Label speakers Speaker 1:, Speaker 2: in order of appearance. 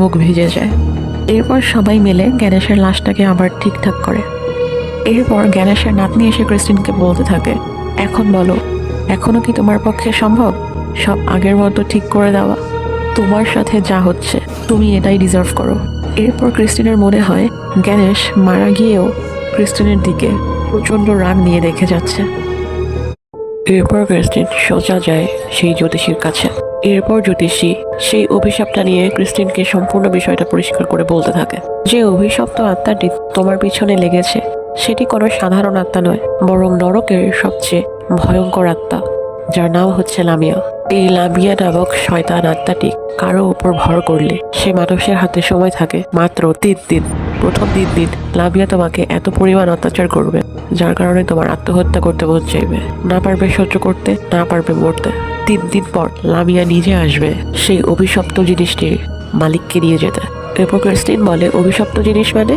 Speaker 1: মুখ ভিজে যায়। এরপর সবাই মিলে গ্যানেশের লাশটাকে আবার ঠিকঠাক করে। এরপর গ্যানেশের নাতনি এসে ক্রিস্টিনকে বলতে থাকে, এখন বলো, এখনো কি তোমার পক্ষে সম্ভব সব আগের মতো ঠিক করে দেওয়া? তোমার সাথে যা হচ্ছে তুমি এটাই ডিজার্ভ করো। এরপর ক্রিস্টিনের মনে হয় গ্যানেশ মারা গিয়েও ক্রিস্টিনের দিকে প্রচণ্ড রাগ নিয়ে দেখে যাচ্ছে। এরপর ক্রিস্টিন সোজা যায় সেই জ্যোতিষীর কাছে। এরপর জ্যোতিষী সেই অভিশাপটা নিয়ে ক্রিস্টিনকে সম্পূর্ণ বিষয়টা পরিষ্কার করে বলতে থাকে, যে অভিশপ্ত আত্মাটি তোমার পিছনে লেগেছে সেটি কোনো সাধারণ আত্মা নয়, বরং নরকের সবচেয়ে ভয়ঙ্কর আত্মা, যার নাম হচ্ছে লামিয়া। এই লামিয়া নামক শয়তান আত্মাটি কারো উপর ভর করলে সে মানুষের হাতে সময় থাকে মাত্র 3 দিন। প্রথম 3 দিন লামিয়া তোমাকে এত পরিমাণ অত্যাচার করবে যার কারণে তোমার আত্মহত্যা করতে মন চাইবে, না পারবে সহ্য করতে, না পারবে মরতে। 3 দিন পর লামিয়া নিজে আসবে সেই অভিশপ্ত জিনিসটির মালিককে নিয়ে যেতে। এরপর ক্রিস্টিন বলে, অভিশপ্ত জিনিস মানে?